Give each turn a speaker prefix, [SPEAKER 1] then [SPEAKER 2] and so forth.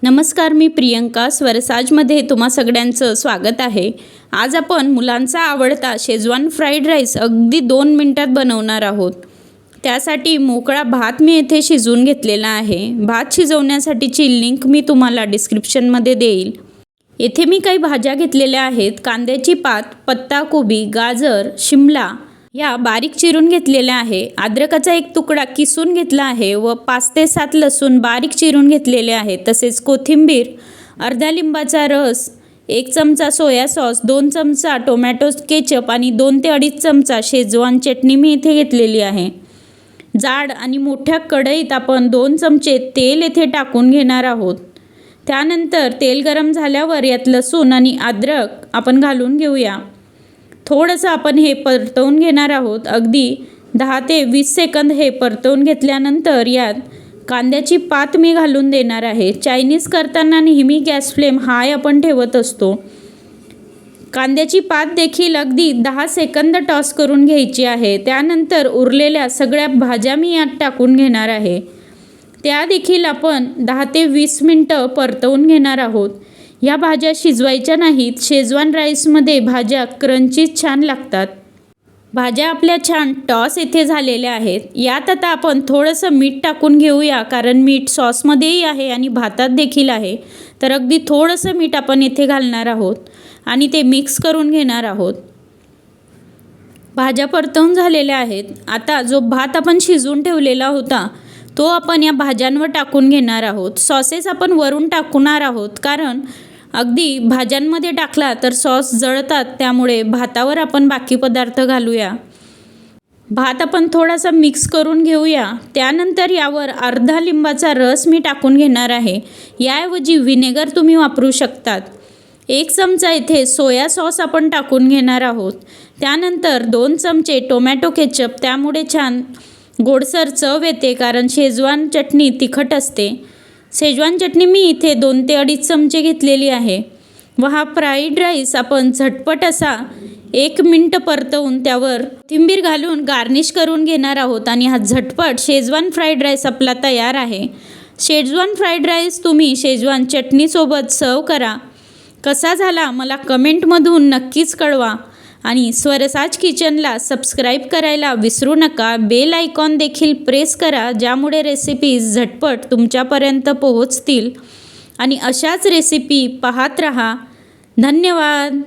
[SPEAKER 1] नमस्कार, मी प्रियंका स्वरसाजमध्ये तुम्हा सगळ्यांचं स्वागत आहे. आज आपण मुलांचा आवडता शेजवान फ्राईड राईस अगदी 2 मिनिटात बनवणार आहोत. त्यासाठी मोकळा भात मी येथे शिजवून घेतलेला आहे. भात शिजवण्यासाठीची लिंक मी तुम्हाला डिस्क्रिप्शनमध्ये देईल. येथे मी काही भाज्या घेतलेल्या आहेत. कांद्याची पात, पत्ताकोबी, गाजर, शिमला या बारीक चिरून घेतलेल्या आहे. अद्रकाचा एक तुकडा किसून घेतला आहे व 5 ते 7 लसूण बारीक चिरून घेतलेले आहे. तसेच कोथिंबीर, अर्धा लिंबाचा रस, 1 चमचा सोया सॉस, 2 चमचा टोमॅटो केचप आणि 2 ते 2.5 चमचा शेजवान चटणी मी इथे घेतलेली आहे. जाड आणि मोठ्या कढईत आपण 2 चमचे तेल येथे टाकून घेणार आहोत. त्यानंतर तेल गरम झाल्यावर यात लसूण आणि अद्रक आपण घालून घेऊया. थोडंसं आपण हे परतवून घेणार आहोत. अगदी 10 ते 20 सेकंद हे परतवून घेतल्यानंतर यात कांद्याची पात मी घालून देणार आहे. चायनीज करताना नेहमी गॅस फ्लेम हाय आपण ठेवत असतो. कांद्याची पात देखील अगदी 10 सेकंद टॉस करून घ्यायची आहे. त्यानंतर उरलेल्या सगळ्या भाज्या मी यात टाकून घेणार आहे. त्या देखील आपण 10 ते 20 मिनटं परतवून घेणार आहोत. या भाज्या शिजवायच्या नाहीत. शेजवान राईसमध्ये भाज्या क्रंचीच छान लागतात. भाज्या आपल्या छान टॉस येथे झालेल्या आहेत. यात आता आपण थोडंसं मीठ टाकून घेऊया, कारण मीठ सॉसमध्येही आहे आणि भातात देखील आहे. तर अगदी थोडंसं मीठ आपण येथे घालणार आहोत आणि ते मिक्स करून घेणार आहोत. भाज्या परतवून झालेल्या आहेत. आता जो भात आपण शिजवून ठेवलेला होता तो आपण या भाज्यांवर टाकून घेणार आहोत. सॉसेस आपण वरून टाकणार आहोत, कारण अगदी भाज्यांमध्ये टाकला तर सॉस जळतात. त्यामुळे भातावर आपण बाकी पदार्थ घालूया. भात आपण थोडासा मिक्स करून घेऊया. त्यानंतर यावर अर्धा लिंबाचा रस मी टाकून घेणार आहे. याऐवजी व्हिनेगर तुम्ही वापरू शकतात. 1 चमचा इथे सोया सॉस आपण टाकून घेणार आहोत. त्यानंतर 2 चमचे टोमॅटो केचप, त्यामुळे छान गोडसर चव येते, कारण शेजवान चटणी तिखट असते. शेजवान चटणी मी इथे 2 ते 2.5 चमचे घेतलेली आहे. व हा फ्राईड राईस आपण झटपट असा 1 मिनिट परतवून त्यावर कोथिंबीर घालून गार्निश करून घेणार आहोत. आणि हा झटपट शेजवान फ्राईड राईस आपला तयार आहे. शेजवान फ्राईड राईस तुम्ही शेजवान चटणीसोबत सर्व करा. कसा झाला मला कमेंटमधून नक्कीच कळवा. आणि स्वरसाज किचनला सबस्क्राईब करायला विसरू नका. बेल आयकॉन देखील प्रेस करा, ज्यामुळे रेसिपीज झटपट तुमच्यापर्यंत पोहोचतील. आणि अशाच रेसिपी पाहत रहा. धन्यवाद.